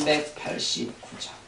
389장.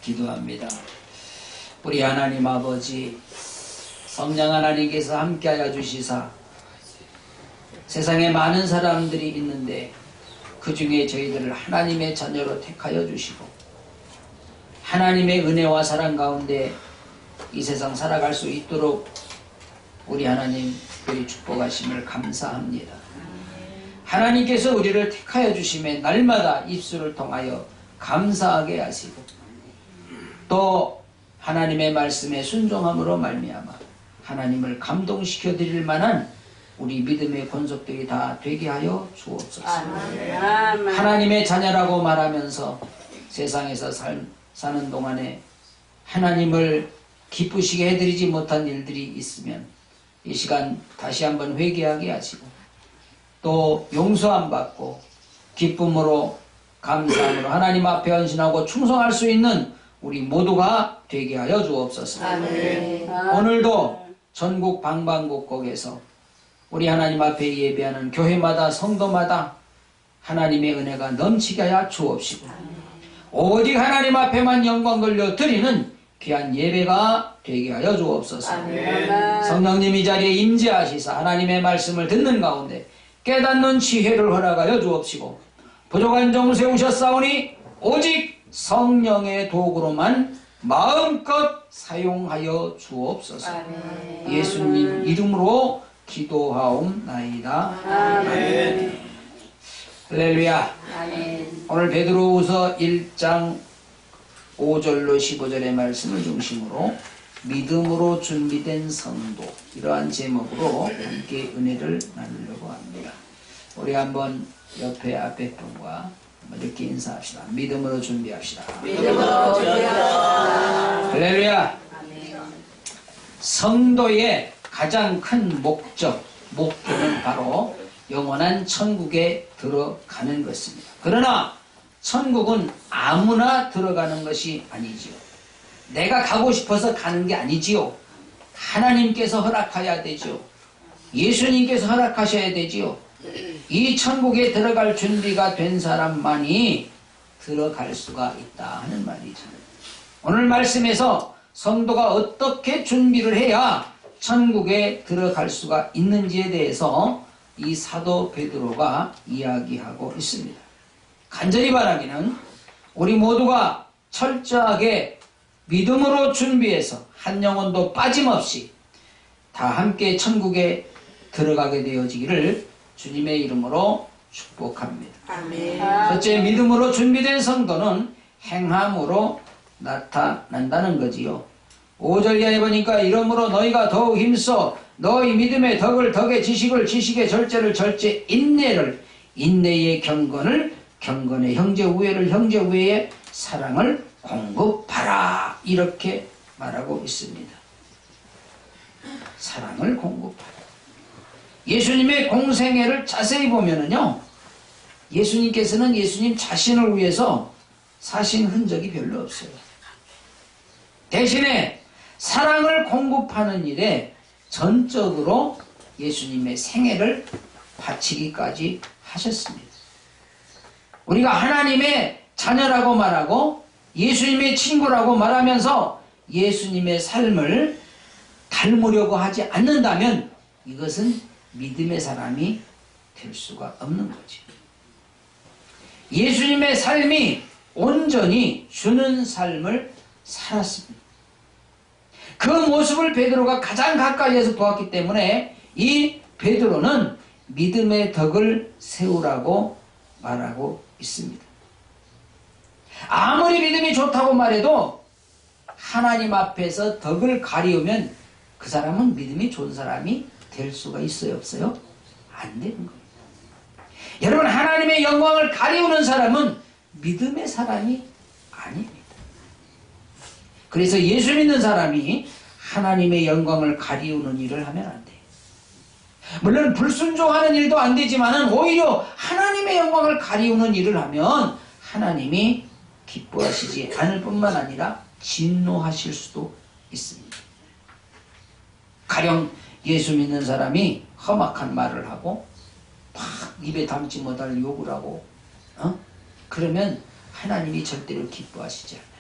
기도합니다. 우리 하나님 아버지, 성령 하나님께서 함께하여 주시사 세상에 많은 사람들이 있는데 그 중에 저희들을 하나님의 자녀로 택하여 주시고 하나님의 은혜와 사랑 가운데 이 세상 살아갈 수 있도록 우리 하나님 특별히 축복하심을 감사합니다. 하나님께서 우리를 택하여 주심에 날마다 입술을 통하여 감사하게 하시고 또 하나님의 말씀에 순종함으로 말미암아 하나님을 감동시켜 드릴 만한 우리 믿음의 권속들이 다 되게 하여 주옵소서. 하나님의 자녀라고 말하면서 세상에서 사는 동안에 하나님을 기쁘시게 해드리지 못한 일들이 있으면 이 시간 다시 한번 회개하게 하시고 또 용서함 받고 기쁨으로 감사함으로 하나님 앞에 헌신하고 충성할 수 있는 우리 모두가 되게 하여 주옵소서. 아멘. 오늘도 전국 방방곡곡에서 우리 하나님 앞에 예배하는 교회마다 성도마다 하나님의 은혜가 넘치게 하여 주옵시고 오직 하나님 앞에만 영광 돌려 드리는 귀한 예배가 되게 하여 주옵소서. 아멘. 성령님 이 자리에 임재하시사 하나님의 말씀을 듣는 가운데 깨닫는 지혜를 허락하여 주옵시고 부족한 종 세우셨사오니 오직 성령의 도구로만 마음껏 사용하여 주옵소서. 아멘. 예수님 이름으로 기도하옵나이다. 5절로 15절의 말씀을 중심으로 믿음으로 준비된 성도, 이러한 제목으로 함께 은혜를 나누려고 합니다. 우리 한번 옆에 앞에 분과 이렇게 인사합시다. 믿음으로 준비합시다. 믿음으로 준비합시다. 할렐루야. 성도의 가장 큰 목표는 바로 영원한 천국에 들어가는 것입니다. 그러나 천국은 아무나 들어가는 것이 아니지요. 내가 가고 싶어서 가는 게 아니지요. 하나님께서 허락해야 되지요. 예수님께서 허락하셔야 되지요. 이 천국에 들어갈 준비가 된 사람만이 들어갈 수가 있다 하는 말이죠. 오늘 말씀에서 성도가 어떻게 준비를 해야 천국에 들어갈 수가 있는지에 대해서 이 사도 베드로가 이야기하고 있습니다. 간절히 바라기는 우리 모두가 철저하게 믿음으로 준비해서 한 영혼도 빠짐없이 다 함께 천국에 들어가게 되어지기를 주님의 이름으로 축복합니다. 아멘. 첫째, 믿음으로 준비된 성도는 행함으로 나타난다는 거지요. 5절 이하에 보니까 이러므로 너희가 더욱 힘써 너희 믿음의 덕을 덕의 지식을 지식의 절제를 절제 인내를 인내의 경건을 경건의 형제 우애를 형제 우애의 사랑을 공급하라 이렇게 말하고 있습니다. 사랑을 공급하라. 예수님의 공생애를 자세히 보면은요, 예수님께서는 예수님 자신을 위해서 사신 흔적이 별로 없어요. 대신에 사랑을 공급하는 일에 전적으로 예수님의 생애를 바치기까지 하셨습니다. 우리가 하나님의 자녀라고 말하고 예수님의 친구라고 말하면서 예수님의 삶을 닮으려고 하지 않는다면 이것은 믿음의 사람이 될 수가 없는 거지. 예수님의 삶이 온전히 주는 삶을 살았습니다. 그 모습을 베드로가 가장 가까이에서 보았기 때문에 이 베드로는 믿음의 덕을 세우라고 말하고 있습니다. 아무리 믿음이 좋다고 말해도 하나님 앞에서 덕을 가리우면 그 사람은 믿음이 좋은 사람이 될 수가 있어요, 없어요? 안 되는 겁니다. 여러분, 하나님의 영광을 가리우는 사람은 믿음의 사람이 아닙니다. 그래서 예수 믿는 사람이 하나님의 영광을 가리우는 일을 하면 안 돼요. 물론 불순종하는 일도 안 되지만 오히려 하나님의 영광을 가리우는 일을 하면 하나님이 기뻐하시지 않을 뿐만 아니라 진노하실 수도 있습니다. 가령 예수 믿는 사람이 험악한 말을 하고 막 입에 담지 못할 욕을 하고 그러면 하나님이 절대로 기뻐하시지 않아요.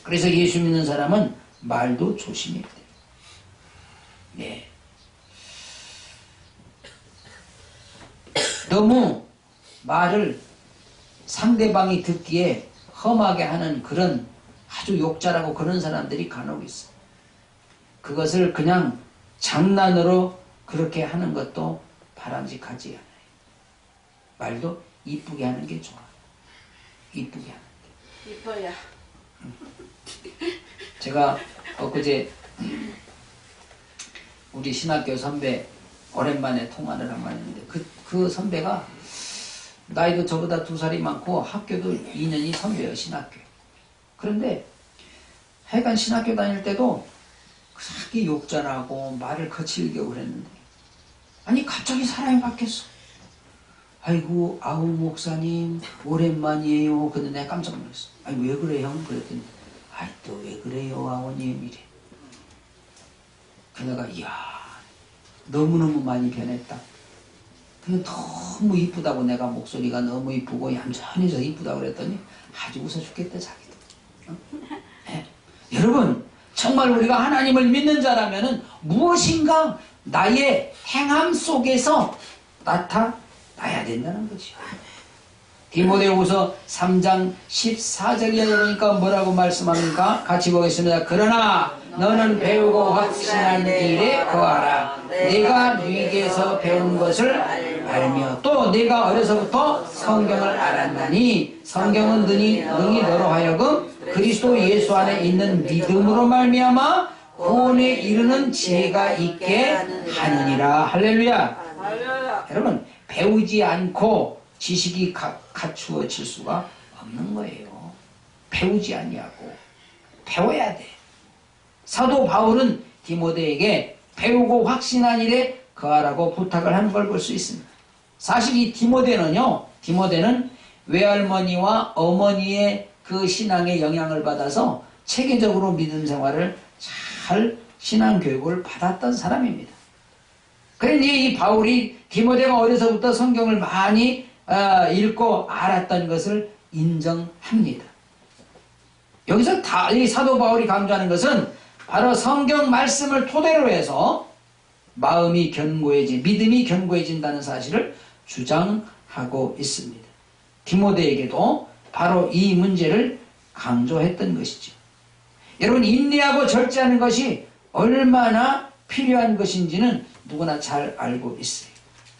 그래서 예수 믿는 사람은 말도 조심해야 돼요. 네. 너무 말을 상대방이 듣기에 험하게 하는 그런 아주 욕잘하고 그런 사람들이 간혹 있어요. 그것을 그냥 장난으로 그렇게 하는 것도 바람직하지 않아요. 말도 이쁘게 하는 게 좋아. 이쁘게 하는 게. 이뻐야. 제가 엊그제 우리 신학교 선배 오랜만에 통화를 한번 했는데 그 선배가 나이도 저보다 2살이 많고 학교도 2년이 선배예요. 신학교. 그런데 하여간 신학교 다닐 때도 그렇게 욕잘하고 말을 거칠게 그랬는데 아니 갑자기 사람이 바뀌었어. 아이고 아우 목사님 오랜만이에요. 근데 내가 깜짝 놀랐어. 아니 왜 그래 형? 그랬더니 아이 또 왜 그래요 아버님 이래. 그러다가 이야 너무너무 많이 변했다. 그냥 너무 이쁘다고 내가 목소리가 너무 이쁘고 얌전해서 이쁘다고 그랬더니 아주 웃어 죽겠다 자기도. 네. 여러분 정말 우리가 하나님을 믿는 자라면은 무엇인가 나의 행함 속에서 나타나야 된다는 거죠. 디모데후서 3장 14절에 보니까 뭐라고 말씀합니까? 같이 보겠습니다. 그러나 너는 배우고 확신한 일에 거하라. 네가 누이에게서 배운 것을 알며 또 네가 어려서부터 성경을 알았나니 성경은 능히 너로 하여금 그리스도 예수 안에 있는 믿음으로 말미암아 구원에 이르는 지혜가 있게 하느니라. 할렐루야. 할렐루야. 여러분, 배우지 않고 지식이 갖추어질 수가 없는 거예요. 배우지 않냐고. 배워야 돼. 사도 바울은 디모데에게 배우고 확신한 일에 거하라고 부탁을 하는 걸 볼 수 있습니다. 사실 이 디모데는 외할머니와 어머니의 그 신앙의 영향을 받아서 체계적으로 믿음 생활을 잘 신앙 교육을 받았던 사람입니다. 그런데 이 바울이 디모데가 어려서부터 성경을 많이 읽고 알았던 것을 인정합니다. 여기서 이 사도 바울이 강조하는 것은 바로 성경 말씀을 토대로 해서 믿음이 견고해진다는 사실을 주장하고 있습니다. 디모데에게도 바로 이 문제를 강조했던 것이죠. 여러분, 인내하고 절제하는 것이 얼마나 필요한 것인지는 누구나 잘 알고 있어요.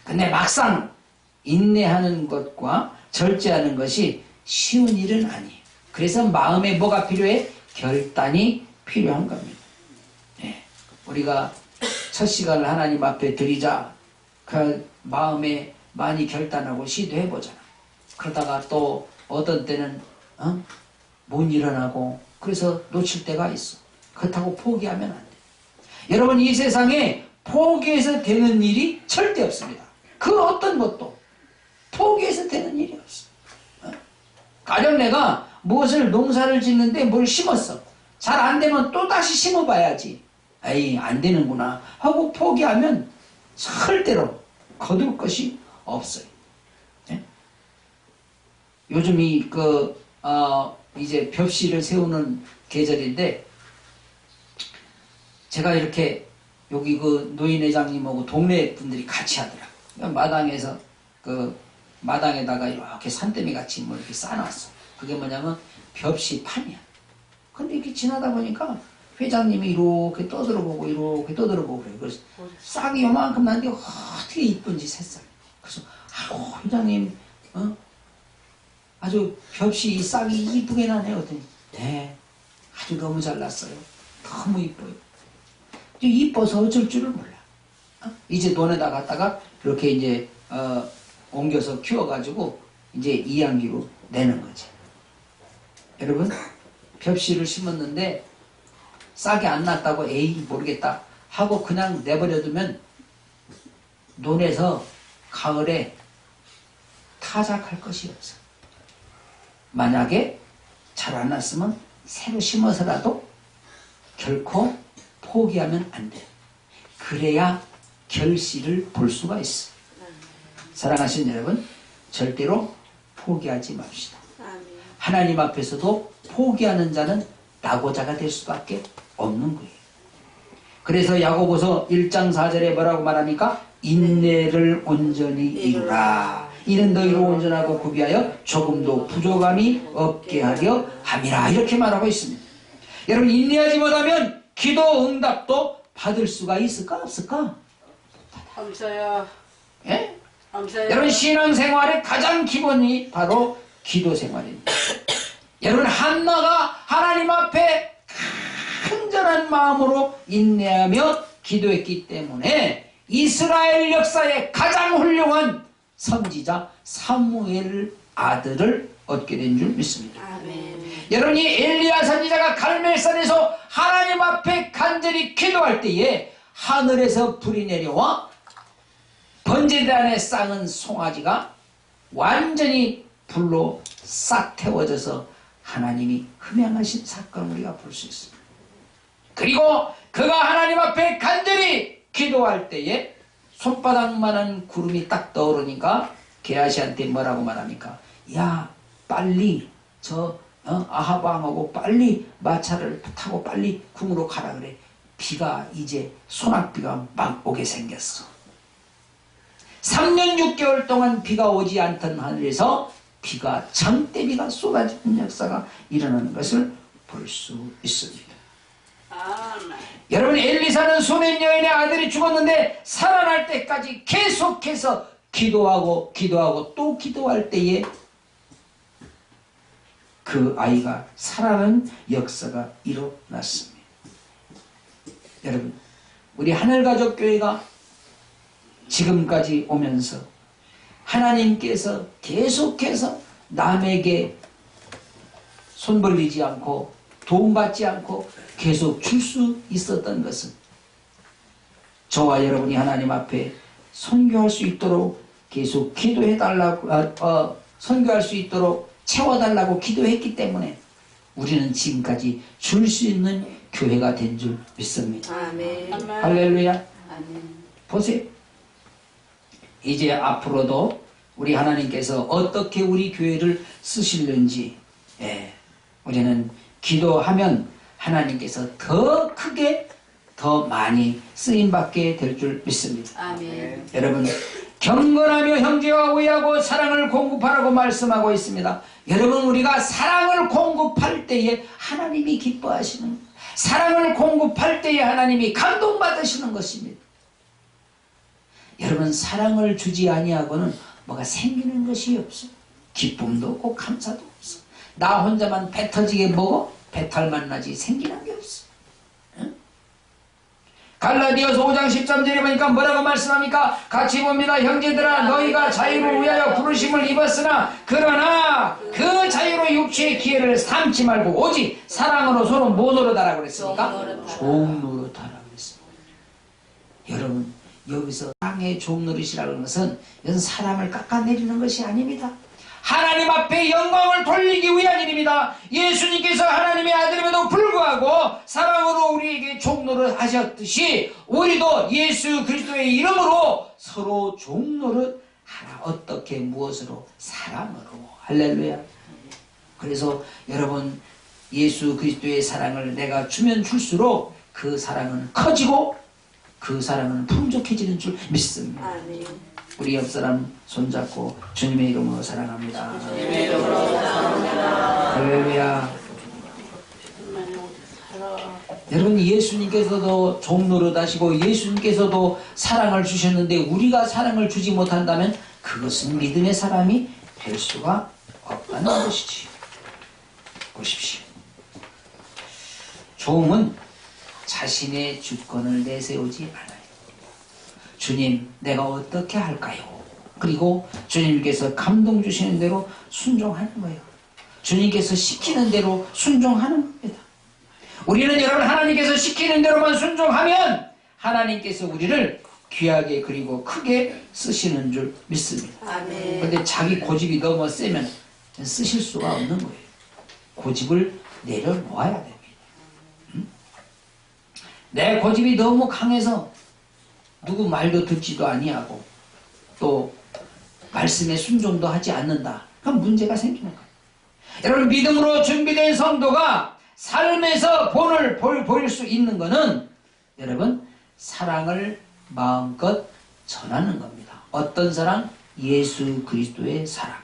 근데 막상 인내하는 것과 절제하는 것이 쉬운 일은 아니에요. 그래서 마음에 뭐가 필요해? 결단이 필요한 겁니다. 네. 우리가 첫 시간을 하나님 앞에 드리자 그 마음에 많이 결단하고 시도해보잖아. 그러다가 또 어떤 때는 못 일어나고 그래서 놓칠 때가 있어. 그렇다고 포기하면 안 돼. 여러분, 이 세상에 포기해서 되는 일이 절대 없습니다. 그 어떤 것도 포기해서 되는 일이 없어. 가령 내가 무엇을 농사를 짓는데 뭘 심었어. 잘 안 되면 또 다시 심어봐야지. 에이, 안 되는구나 하고 포기하면 절대로 거둘 것이 없어요. 네? 요즘 이제 벽시를 세우는 계절인데, 제가 이렇게 여기 그 노인회장님하고 동네 분들이 같이 하더라고요. 마당에서 마당에다가 이렇게 산더미 같이 뭐 이렇게 쌓아놨어. 그게 뭐냐면 벽시판이야. 근데 이렇게 지나다 보니까 회장님이 이렇게 떠들어보고 이렇게 떠들어보고 그래요. 그래서 싹이 요만큼 나는데 어떻게 이쁜지 새싹. 그래서 아이고 회장님 아주 벽시 이 싹이 이쁘게 나네요. 그랬더니 네, 아주 너무 잘 났어요. 너무 이뻐요. 이뻐서 어쩔 줄을 몰라. 이제 논에다 갖다가 이렇게 이제 옮겨서 키워가지고 이제 이양기로 내는 거지. 여러분, 벽시를 심었는데 싹이 안 났다고 에이 모르겠다 하고 그냥 내버려두면 논에서 가을에 타작할 것이 없어. 만약에 잘 안 났으면 새로 심어서라도 결코 포기하면 안 돼. 그래야 결실을 볼 수가 있어. 사랑하시는 여러분, 절대로 포기하지 맙시다. 하나님 앞에서도 포기하는 자는 낙오자가 될 수밖에 없는 거예요. 그래서 야고보서 1장 4절에 뭐라고 말합니까? 인내를 온전히 이루라. 이는 너희로 온전하고 구비하여 조금도 부족함이 없게 하려 함이라. 이렇게 말하고 있습니다. 여러분, 인내하지 못하면 기도 응답도 받을 수가 있을까 없을까? 없어요. 예? 없어요. 여러분, 신앙생활의 가장 기본이 바로 기도 생활입니다. 여러분, 한나가 하나님 앞에 간절한 마음으로 인내하며 기도했기 때문에 이스라엘 역사의 가장 훌륭한 선지자 사무엘 아들을 얻게 된 줄 믿습니다. 아멘. 여러분, 이 엘리야 선지자가 갈멜산에서 하나님 앞에 간절히 기도할 때에 하늘에서 불이 내려와 번제단에 쌓은 송아지가 완전히 불로 싹 태워져서 하나님이 흠양하신 사건을 우리가 볼 수 있습니다. 그리고 그가 하나님 앞에 간절히 기도할 때에 손바닥만한 구름이 딱 떠오르니까 게하시한테 뭐라고 말합니까? 야, 빨리 아합 왕하고 빨리 마차를 타고 빨리 궁으로 가라 그래. 비가 이제 소낙비가 막 오게 생겼어. 3년 6개월 동안 비가 오지 않던 하늘에서 비가 장대비가 쏟아지는 역사가 일어나는 것을 볼 수 있습니다. 아멘. 여러분, 엘리사는 수넴 여인의 아들이 죽었는데 살아날 때까지 계속해서 기도하고 또 기도할 때에 그 아이가 살아나는 역사가 일어났습니다. 여러분, 우리 하늘가족교회가 지금까지 오면서 하나님께서 계속해서 남에게 손 벌리지 않고 도움받지 않고 계속 줄 수 있었던 것은 저와 여러분이 하나님 앞에 선교할 수 있도록 계속 기도해달라고 선교할 수 있도록 채워달라고 기도했기 때문에 우리는 지금까지 줄 수 있는 교회가 된 줄 믿습니다. 아멘. 할렐루야. 아멘. 보세요. 이제 앞으로도 우리 하나님께서 어떻게 우리 교회를 쓰실는지 우리는 기도하면 하나님께서 더 크게 더 많이 쓰임받게 될 줄 믿습니다. 아멘. 여러분, 경건하며 형제와 우애하고 사랑을 공급하라고 말씀하고 있습니다. 여러분, 우리가 사랑을 공급할 때에 하나님이 기뻐하시는, 사랑을 공급할 때에 하나님이 감동받으시는 것입니다. 여러분, 사랑을 주지 아니하고는 뭐가 생기는 것이 없어. 기쁨도 없고 감사도 없어. 나 혼자만 배 터지게 먹어 배탈만 나지 생기는 게 없어. 응? 갈라디아서 5장 13절에 보니까 뭐라고 말씀합니까? 같이 봅니다. 형제들아, 너희가 자유를 위하여 부르심을 입었으나 그러나 그 자유로 육체의 기회를 삼지 말고 오직 사랑으로 서로 뭐 노릇하라고 그랬습니까? 종 노릇하라고 그랬습니다. 여러분, 여기서 사랑의 종 노릇이라는 것은 이건 사람을 깎아내리는 것이 아닙니다. 하나님 앞에 영광을 돌리기 위한 일입니다. 예수님께서 하나님의 아들임에도 불구하고 사랑으로 우리에게 종노릇 하셨듯이 우리도 예수 그리스도의 이름으로 서로 종노릇 하라. 어떻게 무엇으로? 사랑으로. 할렐루야. 그래서 여러분, 예수 그리스도의 사랑을 내가 주면 줄수록 그 사랑은 커지고 그 사랑은 풍족해지는 줄 믿습니다. 아멘. 우리 옆 사람 손잡고 주님의 이름으로 사랑합니다. 주님의 이름으로 사랑합니다. 할렐루야. 여러분, 예수님께서도 종노릇 하시고 예수님께서도 사랑을 주셨는데 우리가 사랑을 주지 못한다면 그것은 믿음의 사람이 될 수가 없다는 것이지. 보십시오. 종은 자신의 주권을 내세우지 않아요. 주님, 내가 어떻게 할까요? 그리고 주님께서 감동 주시는 대로 순종하는 거예요. 주님께서 시키는 대로 순종하는 겁니다. 우리는 여러분, 하나님께서 시키는 대로만 순종하면 하나님께서 우리를 귀하게 그리고 크게 쓰시는 줄 믿습니다. 아멘. 그런데 자기 고집이 너무 세면 쓰실 수가 없는 거예요. 고집을 내려놓아야 됩니다. 내 고집이 너무 강해서 누구 말도 듣지도 아니하고 또 말씀에 순종도 하지 않는다. 그럼 문제가 생기는 거예요. 여러분, 믿음으로 준비된 성도가 삶에서 본을 보일 수 있는 것은 여러분, 사랑을 마음껏 전하는 겁니다. 어떤 사랑? 예수 그리스도의 사랑.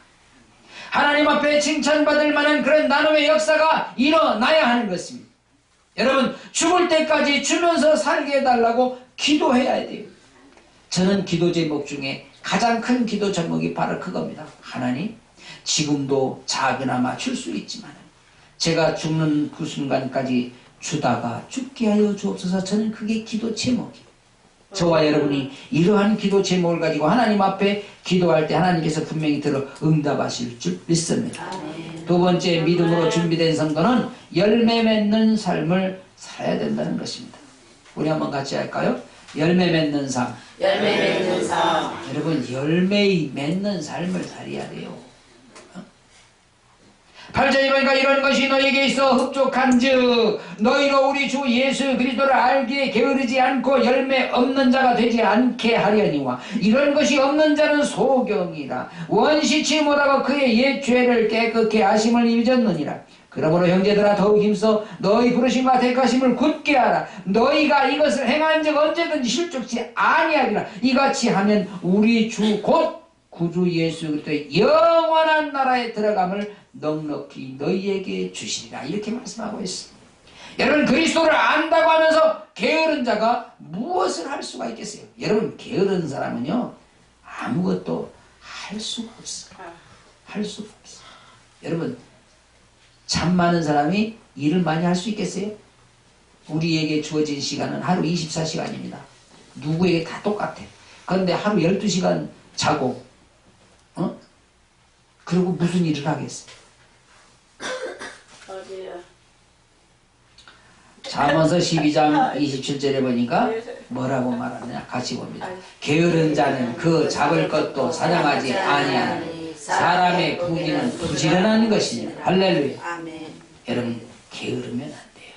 하나님 앞에 칭찬받을 만한 그런 나눔의 역사가 일어나야 하는 것입니다. 여러분, 죽을 때까지 주면서 살게 해달라고 기도해야 돼요. 저는 기도 제목 중에 가장 큰 기도 제목이 바로 그겁니다. 하나님, 지금도 작으나마 줄 수 있지만 제가 죽는 그 순간까지 주다가 죽게 하여 주옵소서. 저는 그게 기도 제목이에요. 저와 여러분이 이러한 기도 제목을 가지고 하나님 앞에 기도할 때 하나님께서 분명히 들어 응답하실 줄 믿습니다. 두 번째, 믿음으로 준비된 성도는 열매 맺는 삶을 살아야 된다는 것입니다. 우리 한번 같이 할까요? 열매 맺는 삶. 열매 맺는 삶. 여러분, 열매 맺는 삶을 살아야 돼요. 8절에 보니까 이런 것이 너에게 있어 흡족한즉 너희로 우리 주 예수 그리스도를 알기에 게으르지 않고 열매 없는 자가 되지 않게 하려니와 이런 것이 없는 자는 소경이라 원시치 못하고 그의 옛 죄를 깨끗게 하심을 잊었느니라. 그러므로 형제들아, 더욱 힘써 너희 부르심과 택하심을 굳게 하라. 너희가 이것을 행한 적 언제든지 실족치 아니하리라. 이같이 하면 우리 주 곧 구주 예수 그리스도의 영원한 나라에 들어감을 넉넉히 너희에게 주시리라. 이렇게 말씀하고 있습니다. 여러분, 그리스도를 안다고 하면서 게으른 자가 무엇을 할 수가 있겠어요? 여러분, 게으른 사람은요 아무것도 할 수가 없어요. 할 수가 없어요. 여러분, 참 많은 사람이 일을 많이 할 수 있겠어요? 우리에게 주어진 시간은 하루 24시간입니다. 누구에게 다 똑같아. 그런데 하루 12시간 자고 그리고 무슨 일을 하겠어요? 어디요? 잠언서 12장 27절에 보니까 뭐라고 말하느냐 같이 봅니다. 게으른 자는 그 잡을 것도 사냥하지 아니하니 사람의 부귀는 부지런한 것이니 할렐루야. 아멘. 여러분 게으르면 안 돼요.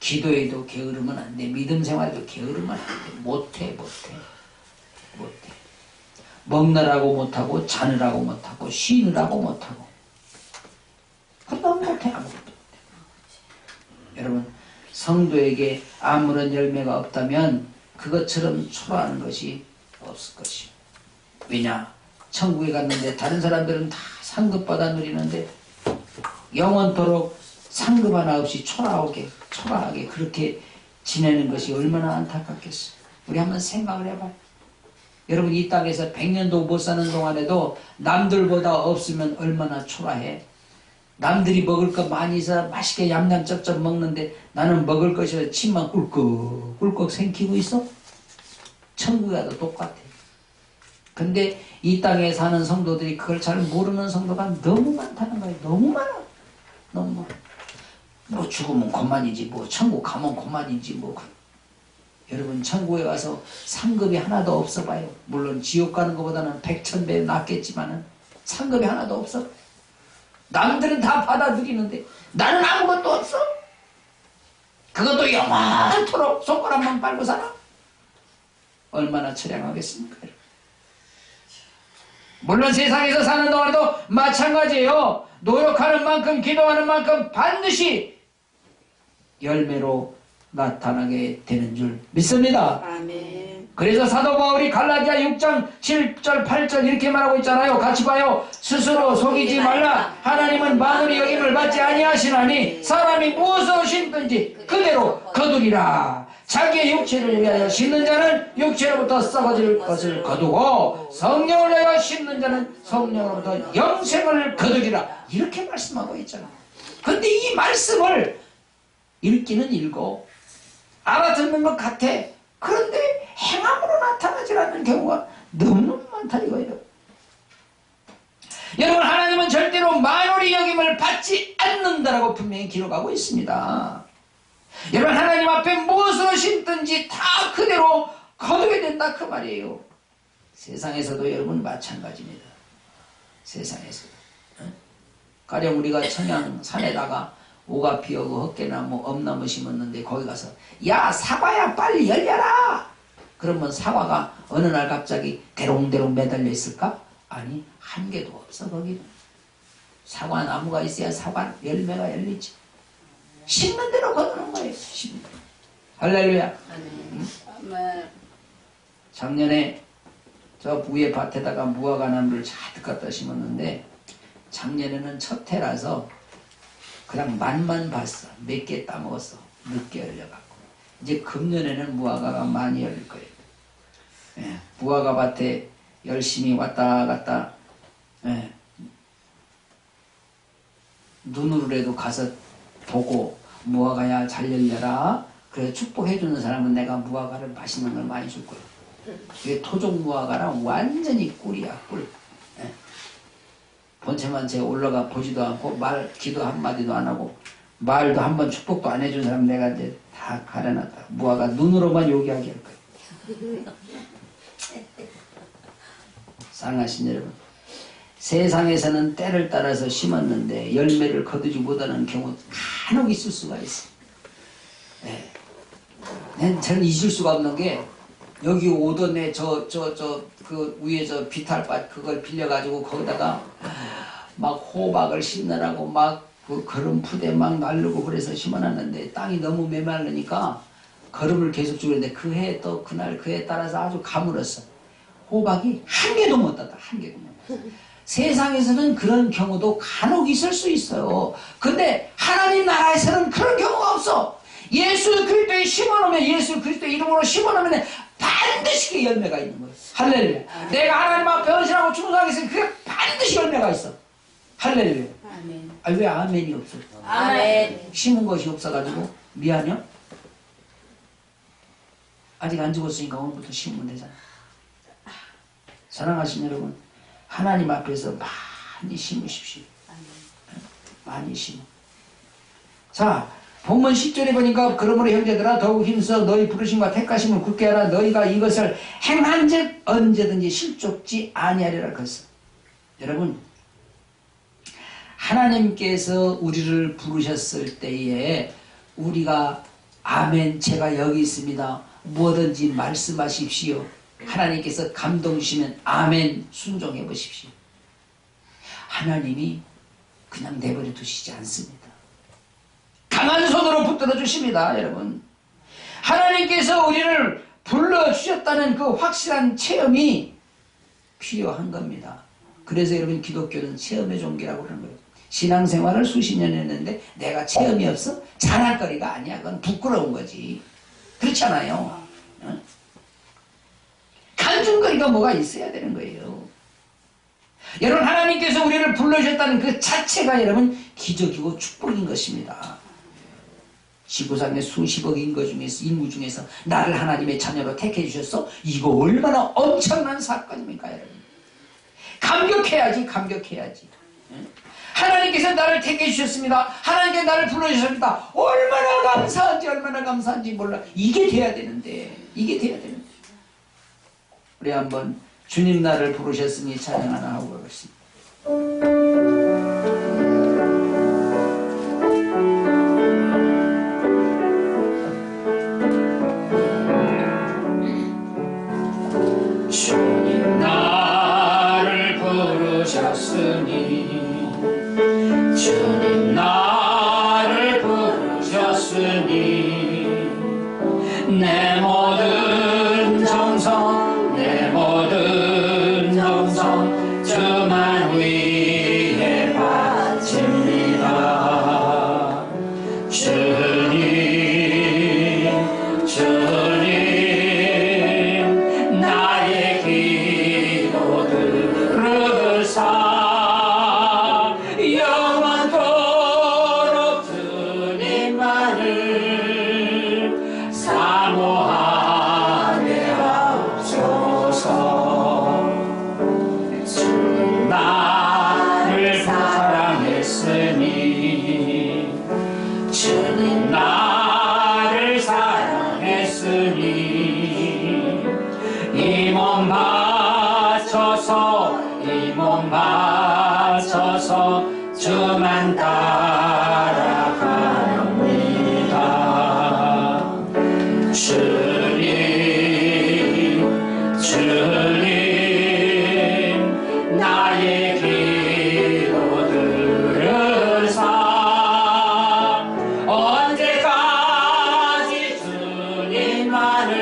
기도에도 게으르면 안 돼. 믿음 생활도 게으르면 안 돼. 못해. 먹느라고 못하고 자느라고 못하고 쉬느라고 못하고 그건 못해. 아무것도 못해. 여러분 성도에게 아무런 열매가 없다면 그것처럼 초라하는 것이 없을 것이요. 왜냐? 천국에 갔는데 다른 사람들은 다 상급받아 누리는데 영원토록 상급 하나 없이 초라하게 그렇게 지내는 것이 얼마나 안타깝겠어요. 우리 한번 생각을 해봐요. 여러분 이 땅에서 100년도 못 사는 동안에도 남들보다 없으면 얼마나 초라해. 남들이 먹을 거 많이 있어 맛있게 얌얌쩝쩝 먹는데 나는 먹을 것이 없어 침만 꿀꺽 생기고 있어? 천국에 가도 똑같아. 근데 이 땅에 사는 성도들이 그걸 잘 모르는 성도가 너무 많다는 거예요. 너무 많아. 너무 많아. 뭐 죽으면 그만이지 뭐 천국 가면 그만이지 뭐. 여러분 천국에 가서 상급이 하나도 없어 봐요. 물론 지옥 가는 것보다는 100,000배 낫겠지만은 상급이 하나도 없어. 남들은 다 받아들이는데 나는 아무것도 없어. 그것도 영원토록 손가락만 빨고 살아. 얼마나 처량하겠습니까? 여러분. 물론 세상에서 사는 동안에도 마찬가지예요. 노력하는 만큼 기도하는 만큼 반드시 열매로 나타나게 되는 줄 믿습니다. 아멘. 그래서 사도 바울이 갈라디아 6장 7절 8절 이렇게 말하고 있잖아요. 같이 봐요. 스스로 속이지 말라. 하나님은 만물이 여김을 받지 아니하시나니 사람이 무엇을 심든지 그대로 거두리라. 자기의 육체를 위하여 심는 자는 육체로부터 썩어질 것을 거두고 성령을 위하여 심는 자는 성령으로부터 영생을 거두리라. 이렇게 말씀하고 있잖아요. 근데 이 말씀을 읽기는 읽고 알아듣는 것 같아. 그런데 행함으로 나타나지 않는 경우가 너무너무 많다 이거예요. 여러분 하나님은 절대로 만월의 여김을 받지 않는다라고 분명히 기록하고 있습니다. 여러분 하나님 앞에 무엇을 심든지 다 그대로 거두게 된다 그 말이에요. 세상에서도 여러분 마찬가지입니다. 세상에서도 가령 우리가 청양 산에다가 오가피하고 헛개나무 엄나무 심었는데 거기 가서 야 사과야 빨리 열려라. 그러면 사과가 어느 날 갑자기 대롱대롱 매달려 있을까? 아니 한 개도 없어. 거기는 사과 나무가 있어야 사과 열매가 열리지. 심는 대로 거두는 거예요. 심는 대로. 할렐루야. 아멘. 작년에 저 부의 밭에다가 무화과나무를 잔뜩 갖다 심었는데 작년에는 첫 해라서 그냥 맛만 봤어. 몇 개 따먹었어. 늦게 열려갖고. 이제 금년에는 무화과가 많이 열릴 거예요. 예, 무화과 밭에 열심히 왔다 갔다 예, 눈으로라도 가서 보고 무화과야 잘 열려라. 그래서 축복해주는 사람은 내가 무화과를 맛있는 걸 많이 줄 거예요. 이게 토종 무화과랑 완전히 꿀이야 꿀. 예. 본체만 제가 올라가 보지도 않고 말 기도 한마디도 안 하고 말도 한번 축복도 안 해준 사람 내가 이제 다 가려놨다. 무화과 눈으로만 요기하게 할 거예요. 사랑하신 여러분, 세상에서는 때를 따라서 심었는데 열매를 거두지 못하는 경우 간혹 있을 수가 있어요. 네. 저는 잊을 수가 없는 게 여기 오던 애 그 위에 저 비탈밭 그걸 빌려가지고 거기다가 막 호박을 심느라고 막 그 거름 푸대 막 날르고 그래서 심어놨는데 땅이 너무 메말르니까 거름을 계속 주는데 그 해 또 그날 그 해 따라서 아주 가물었어. 호박이 한 개도 못 땄다. 한 개도 못 땄다. 세상에서는 그런 경우도 간혹 있을 수 있어요. 근데 하나님 나라에서는 그런 경우가 없어. 예수 그리스도에 심어놓으면 예수 그리스도 이름으로 심어놓으면 반드시 그 열매가 있는 거예요. 할렐루야. 내가 하나님 앞에 헌신하고 충성하겠으니 그게 반드시 열매가 있어. 할렐루야. 아멘. 아, 왜 아멘이 없어? 아멘. 심은 것이 없어가지고 미안해? 아직 안 죽었으니까 오늘부터 심으면 되잖아. 사랑하신 여러분, 하나님 앞에서 많이 심으십시오. 많이 심어. 자, 본문 10절에 보니까 그러므로 형제들아 더욱 힘써 너희 부르심과 택하심을 굳게 하라. 너희가 이것을 행한즉 언제든지 실족지 아니하리라 그랬어. 여러분, 하나님께서 우리를 부르셨을 때에 우리가 아멘 제가 여기 있습니다. 뭐든지 말씀하십시오. 하나님께서 감동 주시면 아멘 순종해 보십시오. 하나님이 그냥 내버려 두시지 않습니다. 강한 손으로 붙들어 주십니다. 여러분, 하나님께서 우리를 불러주셨다는 그 확실한 체험이 필요한 겁니다. 그래서 여러분, 기독교는 체험의 종교라고 그러는 거예요. 신앙생활을 수십 년 했는데 내가 체험이 없어? 자랑거리가 아니야. 그건 부끄러운 거지. 그렇잖아요. 어? 간증거리가 뭐가 있어야 되는 거예요. 여러분, 하나님께서 우리를 불러주셨다는 그 자체가 여러분 기적이고 축복인 것입니다. 지구상의 수십억 인구 중에서 나를 하나님의 자녀로 택해 주셨어? 이거 얼마나 엄청난 사건입니까, 여러분? 감격해야지, 감격해야지. 하나님께서 나를 택해 주셨습니다. 하나님께서 나를 불러주셨습니다. 얼마나 감사한지, 얼마나 감사한지 몰라. 이게 돼야 되는데, 이게 돼야 되는데. 우리 한번 주님 나를 부르셨으니 찬양 하나 하고 가겠습니다. 주님 나를 부르셨으니 주님 나를 부르셨으니 내 모든 정성 내 모든 정성 주만 위해 바칩니다. 주님 주님 나의 기도 들으사 영원토록 주님만을 사모하게 하옵소서. 주님 나를 사랑했으니 주님 나를 사랑했으니 이 몸 바쳐서 이 몸 바쳐서 주만 따라가렵니다. 주님 주님 나의 기도 들으사 언제까지 주님만을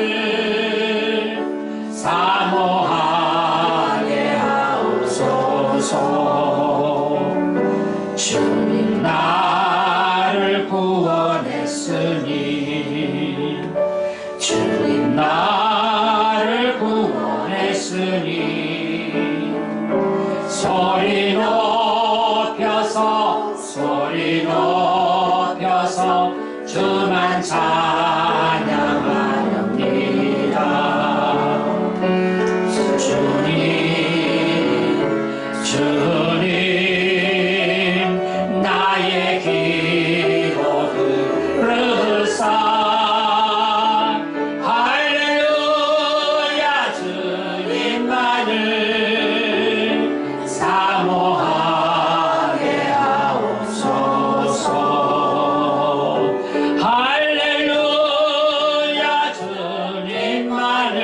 사모하게 하옵소서. 주님 나를 구원했으니 주님 나를 구원했으니 소리 높여서 주만 찬양하렵니다. 주님 주님 나의 기도 들으사 할렐루야 주님만을 사모하게 하옵소서. 할렐루야 주님만을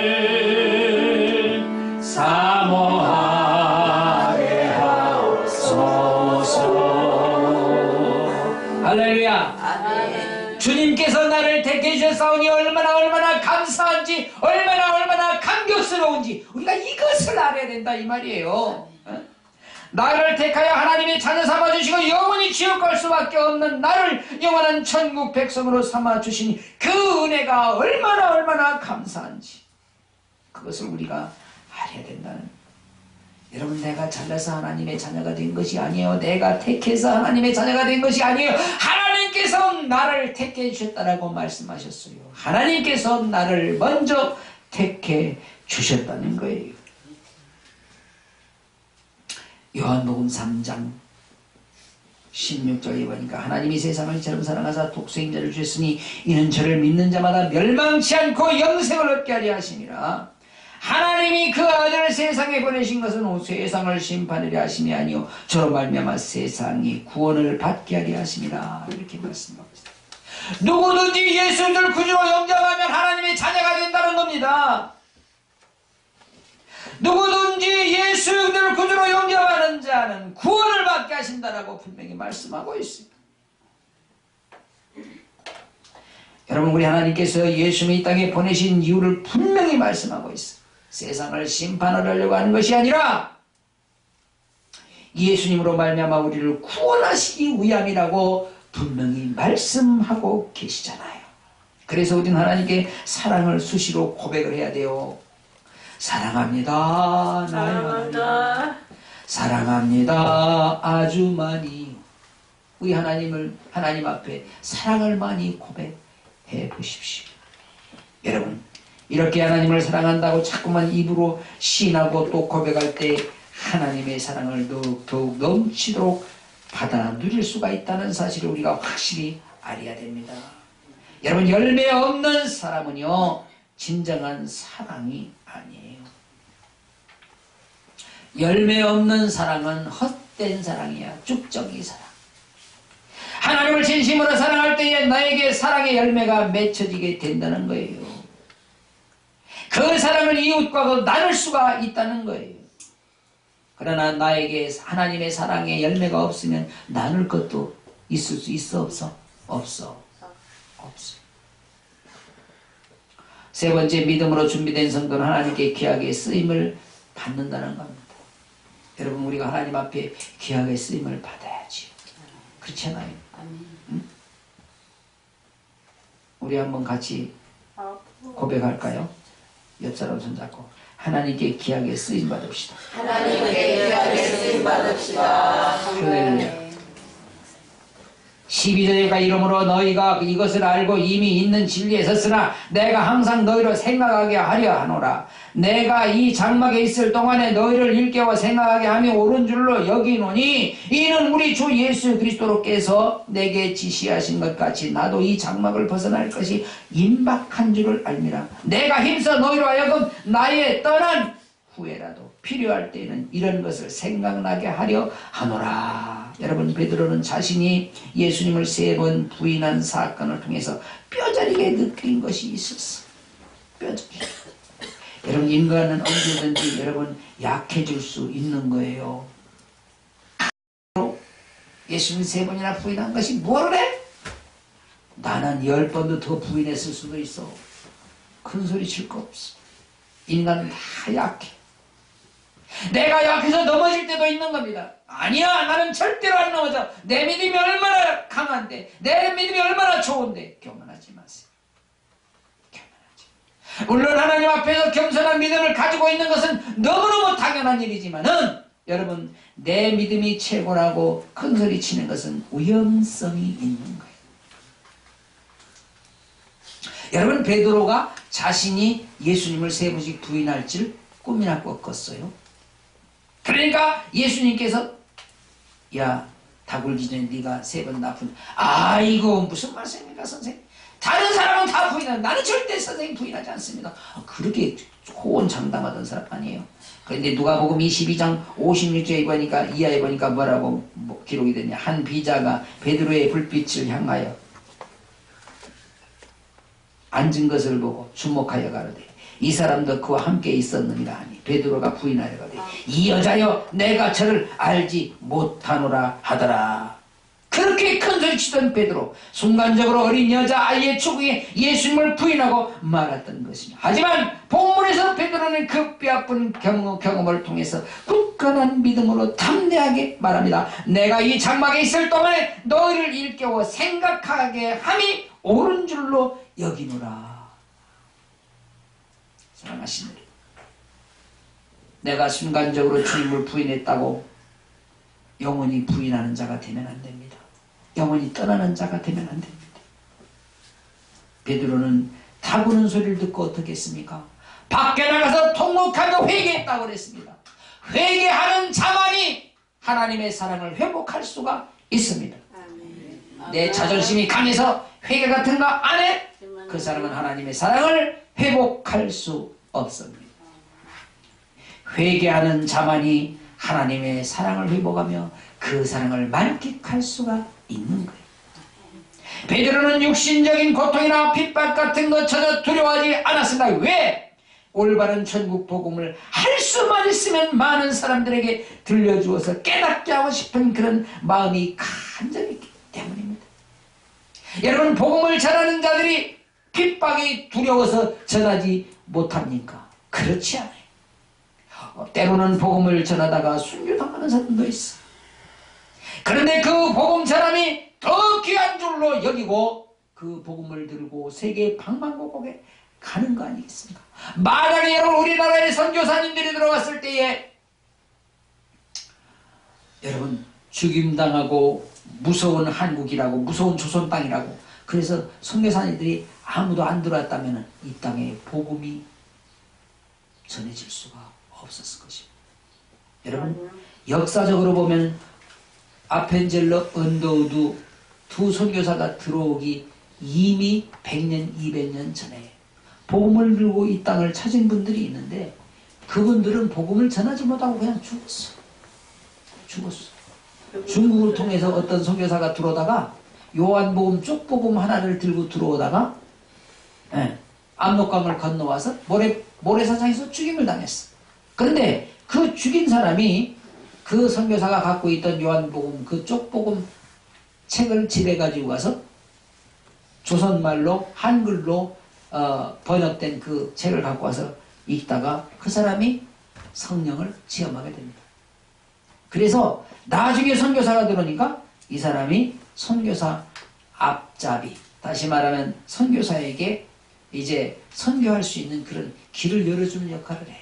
사모하게 하옵소서. 할렐루야. 아멘. 주님께서 나를 택해 주셨사오니 얼마나 감사한지 얼마나 감격스러운지 우리가 이것을 알아야 된다 이 말이에요. 어? 나를 택하여 하나님의 자녀 삼아주시고 영원히 지옥 갈 수밖에 없는 나를 영원한 천국 백성으로 삼아주시니 그 은혜가 얼마나 감사한지 그것을 우리가 알아야 된다는 여러분, 내가 잘나서 하나님의 자녀가 된 것이 아니에요. 내가 택해서 하나님의 자녀가 된 것이 아니에요. 하나님께서 나를 택해 주셨다라고 말씀하셨어요. 하나님께서 나를 먼저 택해 주셨다는 거예요. 요한복음 3장 16절에 보니까 하나님이 세상을 이처럼 사랑하사 독생자를 주셨으니 이는 저를 믿는 자마다 멸망치 않고 영생을 얻게 하려 하심이라. 하나님이 그 아들을 세상에 보내신 것은 세상을 심판하려 하심이 아니요 저로 말미암아 세상이 구원을 받게 하려 하심이라. 이렇게 말씀하고 있습니다. 누구든지 예수를 구주로 영접하면 하나님의 자녀가 된다는 겁니다. 누구든지 예수를 구주로 영접하는 자는 구원을 받게 하신다라고 분명히 말씀하고 있습니다. 여러분, 우리 하나님께서 예수님을 이 땅에 보내신 이유를 분명히 말씀하고 있어요. 세상을 심판하려고 하는 것이 아니라 예수님으로 말미암아 우리를 구원하시기 위함이라고 분명히 말씀하고 계시잖아요. 그래서 우리는 하나님께 사랑을 수시로 고백을 해야 돼요. 사랑합니다. 사랑합니다. 사랑합니다. 아주 많이. 우리 하나님 앞에 사랑을 많이 고백해 보십시오. 여러분, 이렇게 하나님을 사랑한다고 자꾸만 입으로 시인하고 또 고백할 때 하나님의 사랑을 더욱 넘치도록 받아 누릴 수가 있다는 사실을 우리가 확실히 알아야 됩니다. 여러분, 열매 없는 사람은요, 진정한 사랑이 아니에요. 열매 없는 사랑은 헛된 사랑이야. 쭉정이 사랑. 하나님을 진심으로 사랑할 때에 나에게 사랑의 열매가 맺혀지게 된다는 거예요. 그 사랑을 이웃과 나눌 수가 있다는 거예요. 그러나 나에게 하나님의 사랑의 열매가 없으면 나눌 것도 있을 수 있어? 없어? 없어. 없어. 세 번째, 믿음으로 준비된 성도는 하나님께 귀하게 쓰임을 받는다는 겁니다. 여러분, 우리가 하나님 앞에 귀하게 쓰임을 받아야지. 그렇지 않아요? 응? 우리 한번 같이 고백할까요? 옆 사람 손잡고 하나님께 귀하게 쓰임 받읍시다. 하나님께 귀하게 쓰임 받읍시다. 할렐루야. 12절에가 이러므로 너희가 이것을 알고 이미 있는 진리에 섰으나 내가 항상 너희를 생각하게 하려 하노라. 내가 이 장막에 있을 동안에 너희를 일깨워 생각하게 하며 옳은 줄로 여기노니 이는 우리 주 예수 그리스도로께서 내게 지시하신 것 같이 나도 이 장막을 벗어날 것이 임박한 줄을 알미라. 내가 힘써 너희로 하여금 나의 떠난 후에라도 필요할 때에는 이런 것을 생각나게 하려 하노라. 여러분, 베드로는 자신이 예수님을 3번 부인한 사건을 통해서 뼈저리게 느낀 것이 있었어. 뼈저리게. 여러분, 인간은 언제든지 여러분 약해질 수 있는 거예요. 예수님 3번이나 부인한 것이 뭐를 해? 나는 10번도 더 부인했을 수도 있어. 큰 소리 칠 거 없어. 인간은 다 약해. 내가 약해서 넘어질 때도 있는 겁니다. 아니야, 나는 절대로 안 넘어져. 내 믿음이 얼마나 강한데, 내 믿음이 얼마나 좋은데. 교만하지 마세요. 교만하지. 물론 하나님 앞에서 겸손한 믿음을 가지고 있는 것은 너무너무 당연한 일이지만은 여러분, 내 믿음이 최고라고 큰 소리 치는 것은 위험성이 있는 거예요. 여러분, 베드로가 자신이 예수님을 3번씩 부인할 줄 꿈이나 꿨었어요. 그러니까 예수님께서 야, 다 굴기 전에 네가 3번 나쁜. 아이고, 무슨 말씀입니까, 선생님? 다른 사람은 다 부인한다. 나는 절대 선생님 부인하지 않습니다. 그렇게 호언장담하던 사람 아니에요. 그런데 누가복음 22장 56절에 보니까 이하에 보니까 뭐라고 기록이 되냐. 한 비자가 베드로의 불빛을 향하여 앉은 것을 보고 주목하여 가로되 이 사람도 그와 함께 있었느니라 하니 베드로가 부인하여 가로되 이 여자여 내가 저를 알지 못하노라 하더라. 그렇게 큰소리치던 베드로 순간적으로 어린 여자 아이의 추구에 예수님을 부인하고 말았던 것입니다. 하지만 본문에서 베드로는 그 뼈아픈 경험을 통해서 굳건한 믿음으로 담대하게 말합니다. 내가 이 장막에 있을 동안에 너희를 일깨워 생각하게 함이 옳은 줄로 여기노라. 사랑하시는 내가 순간적으로 주님을 부인했다고 영원히 부인하는 자가 되면 안 됩니다. 영원히 떠나는 자가 되면 안 됩니다. 베드로는 타구는 소리를 듣고 어떻게 했습니까? 밖에 나가서 통곡하며 회개했다고 그랬습니다. 회개하는 자만이 하나님의 사랑을 회복할 수가 있습니다. 내 자존심이 강해서 회개 같은 거 안 해? 그 사람은 하나님의 사랑을 회복할 수 없습니다. 회개하는 자만이 하나님의 사랑을 회복하며 그 사랑을 만끽할 수가 있는 거예요. 베드로는 육신적인 고통이나 핍박 같은 것 전혀 두려워하지 않았습니다. 왜? 올바른 천국 복음을 할 수만 있으면 많은 사람들에게 들려주어서 깨닫게 하고 싶은 그런 마음이 간절히 있기 때문입니다. 여러분, 복음을 전하는 자들이 핍박이 두려워서 전하지 못합니까? 그렇지 않아요. 때로는 복음을 전하다가 순교당하는 사람도 있어. 그런데 그 복음 전함이 더 귀한 줄로 여기고 그 복음을 들고 세계 방방곡곡에 가는 거 아니겠습니까? 만약에 여러분 우리나라에 선교사님들이 들어왔을 때에 여러분 죽임당하고 무서운 한국이라고 무서운 조선 땅이라고 그래서 선교사님들이 아무도 안 들어왔다면 이 땅에 복음이 전해질 수가 없었을 것입니다. 여러분 역사적으로 보면 아펜젤러 언더우드 두 선교사가 들어오기 이미 100년 200년 전에 복음을 들고 이 땅을 찾은 분들이 있는데 그분들은 복음을 전하지 못하고 그냥 죽었어. 중국을 통해서 어떤 선교사가 들어오다가 요한복음 쪽복음 하나를 들고 들어오다가 압록강을 건너와서 모래사장에서 죽임을 당했어. 그런데 그 죽인 사람이 그 선교사가 갖고 있던 요한복음 그 쪽복음 책을 집에 가지고 가서 조선말로 한글로 번역된 그 책을 갖고 와서 읽다가 그 사람이 성령을 체험하게 됩니다. 그래서 나중에 선교사가 들어오니까 이 사람이 선교사 앞잡이, 다시 말하면 선교사에게 이제 선교할 수 있는 그런 길을 열어주는 역할을 해.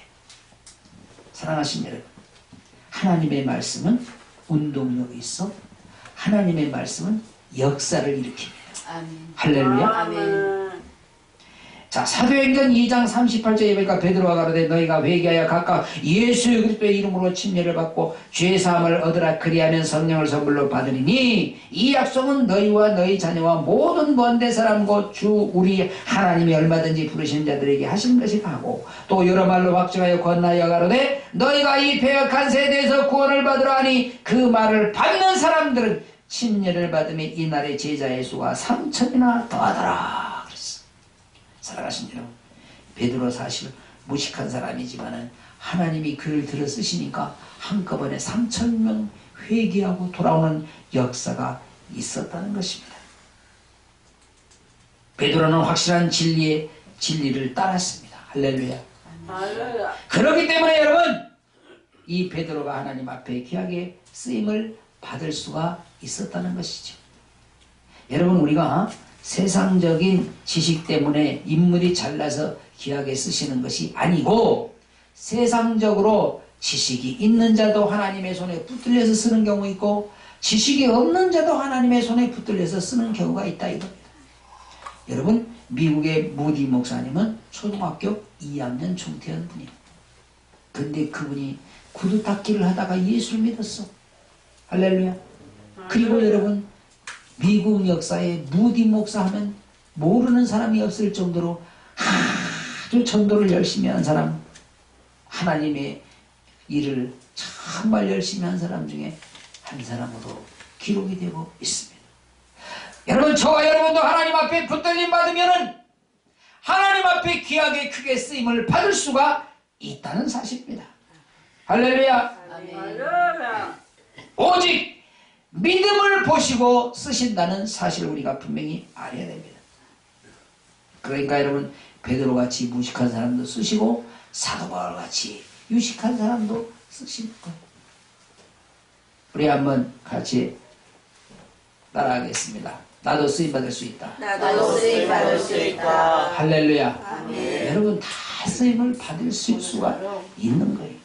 사랑하신 여러분, 하나님의 말씀은 운동력이 있어. 하나님의 말씀은 역사를 일으킵니다. 아멘. 할렐루야. 아멘. 자, 사도행전 2장 38절에 보니까 베드로가 가로되 너희가 회개하여 각각 예수 그리스도의 이름으로 침례를 받고 죄사함을 얻으라. 그리하면 성령을 선물로 받으리니 이 약속은 너희와 너희 자녀와 모든 먼데 사람 곧 주 우리 하나님이 얼마든지 부르신 자들에게 하신 것이다 하고 또 여러 말로 확증하여 권하여 가로되 너희가 이 패역한 세대에서 구원을 받으라 하니 그 말을 받는 사람들은 침례를 받으며 이날의 제자의 수가 3,000이나 더하더라. 사랑하신 여러분, 베드로 사실 무식한 사람이지만은 하나님이 그를 들어 쓰시니까 한꺼번에 3,000명 회개하고 돌아오는 역사가 있었다는 것입니다. 베드로는 확실한 진리를 따랐습니다. 할렐루야. 그렇기 때문에 여러분, 이 베드로가 하나님 앞에 귀하게 쓰임을 받을 수가 있었다는 것이죠. 여러분, 우리가 세상적인 지식 때문에 인물이 잘나서 귀하게 쓰시는 것이 아니고 세상적으로 지식이 있는 자도 하나님의 손에 붙들려서 쓰는 경우 있고 지식이 없는 자도 하나님의 손에 붙들려서 쓰는 경우가 있다 이겁니다. 여러분, 미국의 무디 목사님은 초등학교 2학년 총태한 분이에요. 근데 그분이 구두 닦기를 하다가 예수를 믿었어. 할렐루야. 그리고 여러분, 미국 역사에 무디 목사 하면 모르는 사람이 없을 정도로 아주 전도를 열심히 한 사람, 하나님의 일을 정말 열심히 한 사람 중에 한 사람으로 기록이 되고 있습니다. 여러분, 저와 여러분도 하나님 앞에 붙들림 받으면은 하나님 앞에 귀하게 크게 쓰임을 받을 수가 있다는 사실입니다. 할렐루야. 오직 믿음을 보시고 쓰신다는 사실을 우리가 분명히 알아야 됩니다. 그러니까 여러분, 베드로같이 무식한 사람도 쓰시고 사도 바울같이 유식한 사람도 쓰시는 거예요. 우리 한번 같이 따라하겠습니다. 나도 쓰임받을 수 있다. 나도 쓰임 받을 수 있다. 할렐루야. 아멘. 여러분, 다 쓰임을 받을 수가 있는 거예요.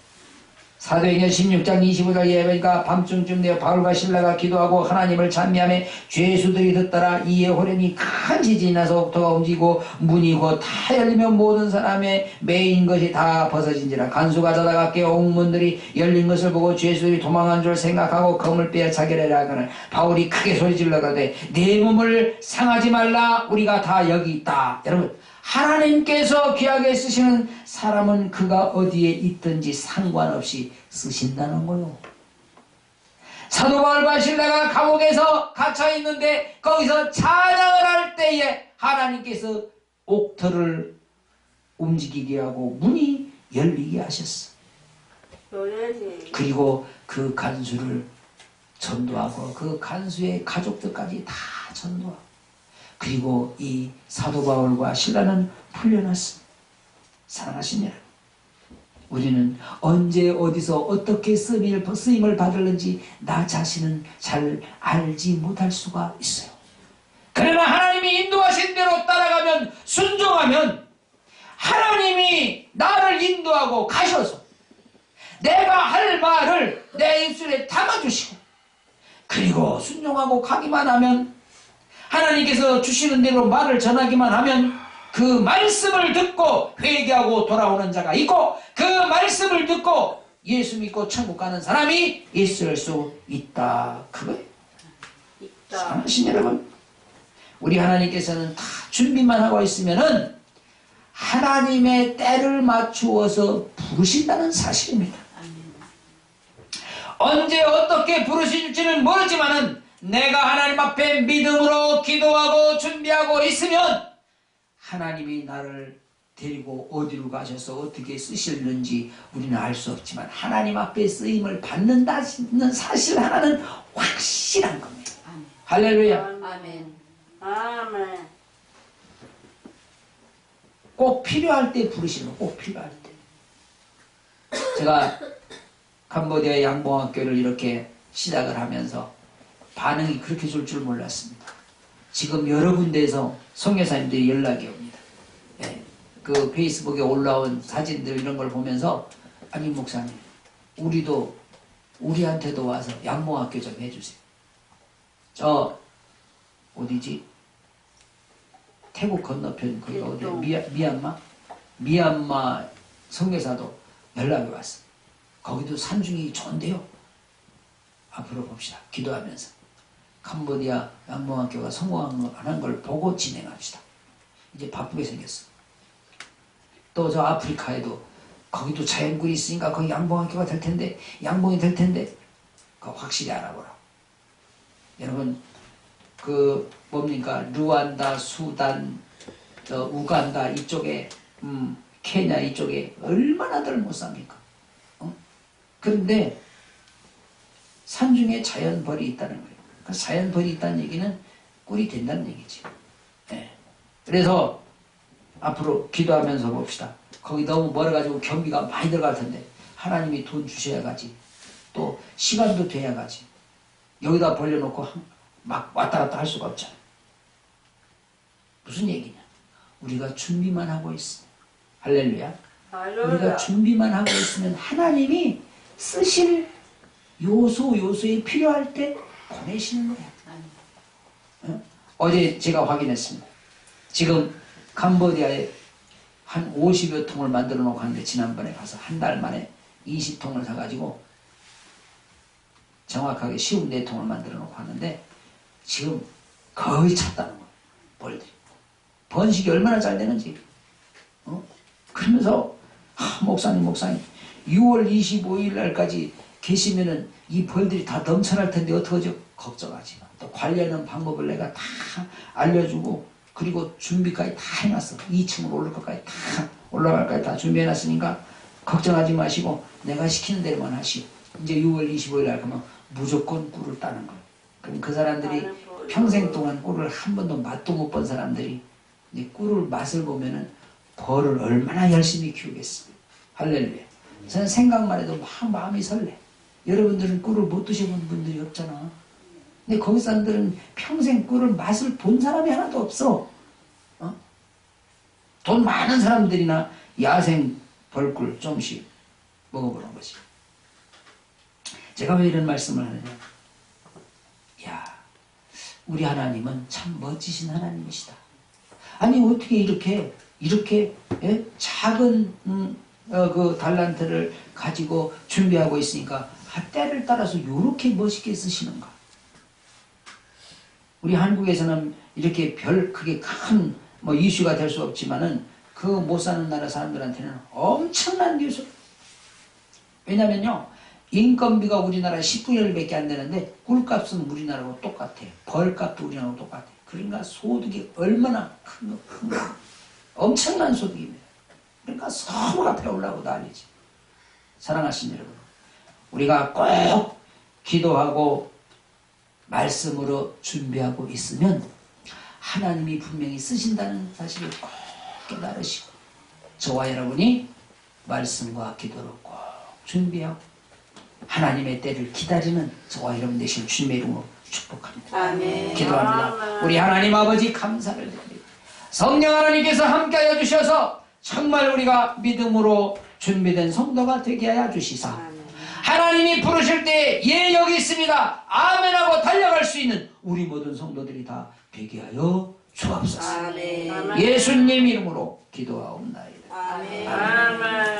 사도행전 16장 25절에 보니까 밤중쯤 되어 바울과 실라가 기도하고 하나님을 찬미하며 죄수들이 듣더라. 이에 호련히 큰 지진이 나서 옥토가 움직이고 문이 곧 다 열리며 모든 사람의 매인 것이 다 벗어진지라. 간수가 자다가 깨어 옥문들이 열린 것을 보고 죄수들이 도망한 줄 생각하고 검을 빼어 자결하라 하거늘 바울이 크게 소리질러 가되 내 몸을 상하지 말라. 우리가 다 여기 있다. 여러분, 하나님께서 귀하게 쓰시는 사람은 그가 어디에 있든지 상관없이 쓰신다는 거요. 사도 바울과 실라가 감옥에서 갇혀 있는데 거기서 찬양을 할 때에 하나님께서 옥터를 움직이게 하고 문이 열리게 하셨어. 그리고 그 간수를 전도하고 그 간수의 가족들까지 다 전도하고, 그리고 이 사도 바울과 실라는 풀려났습니다. 사랑하신 여러분, 우리는 언제 어디서 어떻게 쓰임을 받을는지 나 자신은 잘 알지 못할 수가 있어요. 그러나 하나님이 인도하신 대로 따라가면, 순종하면 하나님이 나를 인도하고 가셔서 내가 할 말을 내 입술에 담아주시고, 그리고 순종하고 가기만 하면, 하나님께서 주시는 대로 말을 전하기만 하면 그 말씀을 듣고 회개하고 돌아오는 자가 있고, 그 말씀을 듣고 예수 믿고 천국 가는 사람이 있을 수 있다. 그거예요. 사랑하신 여러분, 우리 하나님께서는 다 준비만 하고 있으면은 하나님의 때를 맞추어서 부르신다는 사실입니다. 언제 어떻게 부르실지는 모르지만은 내가 하나님 앞에 믿음으로 기도하고 준비하고 있으면 하나님이 나를 데리고 어디로 가셔서 어떻게 쓰실는지 우리는 알 수 없지만 하나님 앞에 쓰임을 받는다는 사실 하나는 확실한 겁니다. 아멘. 할렐루야. 아멘. 아멘. 꼭 필요할 때 부르시는 거, 꼭 필요할 때. 제가 캄보디아 양봉학교를 이렇게 시작을 하면서 반응이 그렇게 좋을 줄 몰랐습니다. 지금 여러 군데에서 선교사님들이 연락이 옵니다. 예, 그 페이스북에 올라온 사진들 이런 걸 보면서, 아니 목사님, 우리한테도 와서 양봉학교 좀 해주세요. 저 어디지? 태국 건너편 거기가 어디? 미얀마 선교사도 연락이 왔어. 거기도 산중이 좋은데요. 앞으로 봅시다. 기도하면서 캄보디아 양봉학교가 성공한 걸 보고 진행합시다. 이제 바쁘게 생겼어. 또 저 아프리카에도 거기도 자연굴이 있으니까 거기 양봉학교가 될 텐데, 양봉이 될 텐데, 그거 확실히 알아보라. 여러분, 그 뭡니까? 루안다, 수단, 저 우간다 이쪽에, 케냐 이쪽에 얼마나들 못 삽니까? 그런데 산중에 자연벌이 있다는 거예요. 그 자연벌이 있다는 얘기는 꿀이 된다는 얘기죠. 네. 그래서 앞으로 기도하면서 봅시다. 거기 너무 멀어가지고 경비가 많이 들어갈 텐데 하나님이 돈 주셔야 가지, 또 시간도 돼야 가지. 여기다 벌려놓고 막 왔다 갔다 할 수가 없잖아요. 무슨 얘기냐? 우리가 준비만 하고 있어. 할렐루야. 우리가 준비만 하고 있으면 하나님이 쓰실 요소에 필요할 때 보내시는 거예요. 어제 제가 확인했습니다. 지금 캄보디아에 한 50여 통을 만들어 놓고 하는데, 지난번에 가서 한 달 만에 20통을 사가지고 정확하게 54통을 만들어 놓고 하는데 지금 거의 찼다는 거예요. 벌들이. 번식이 얼마나 잘 되는지. 그러면서 목사님 6월 25일 날까지 계시면은 이 벌들이 다 넘쳐날 텐데 어떡하죠? 걱정하지 마. 또 관리하는 방법을 내가 다 알려주고, 그리고 준비까지 다 해놨어. 2층으로 올릴 것까지 다, 올라갈 것까지 다 준비해놨으니까 걱정하지 마시고 내가 시키는 대로만 하시오. 이제 6월 25일 날 그러면 무조건 꿀을 따는 거예요. 그럼 그 사람들이 평생 동안 꿀을 한 번도 맛도 못 본 사람들이 이제 꿀을 맛을 보면은 벌을 얼마나 열심히 키우겠어. 할렐루야. 저는 생각만 해도 마음이 설레. 여러분들은 꿀을 못 드셔본 분들이 없잖아. 근데 거기 사람들은 평생 꿀을 맛을 본 사람이 하나도 없어. 돈 많은 사람들이나 야생 벌꿀 조금씩 먹어보는 거지. 제가 왜 이런 말씀을 하느냐? 야, 우리 하나님은 참 멋지신 하나님이시다. 아니 어떻게 이렇게 예? 작은 그 달란트를 가지고 준비하고 있으니까 때를 따라서 이렇게 멋있게 쓰시는가? 우리 한국에서는 이렇게 별 크게 큰 뭐 이슈가 될 수 없지만은 그 못 사는 나라 사람들한테는 엄청난 뉴스. 왜냐면요, 인건비가 우리나라 10분의 1밖에 안 되는데 꿀값은 우리나라하고 똑같아요. 벌값도 우리나라하고 똑같아요. 그러니까 소득이 얼마나 큰가. 엄청난 소득입니다. 그러니까 서로가 배우려고 난리지. 사랑하신 여러분, 우리가 꼭 기도하고 말씀으로 준비하고 있으면 하나님이 분명히 쓰신다는 사실을 꼭 깨달으시고, 저와 여러분이 말씀과 기도를 꼭 준비하고 하나님의 때를 기다리는 저와 여러분 되신 주님의 이름으로 축복합니다. 아멘. 기도합니다. 우리 하나님 아버지 감사를 드립니다. 성령 하나님께서 함께하여 주셔서 정말 우리가 믿음으로 준비된 성도가 되게 하여 주시사, 하나님이 부르실 때 예 여기 있습니다 아멘하고 달려갈 수 있는 우리 모든 성도들이 다 되게 하여 주옵소서. 아멘. 예수님 이름으로 기도하옵나이다. 아멘. 아멘.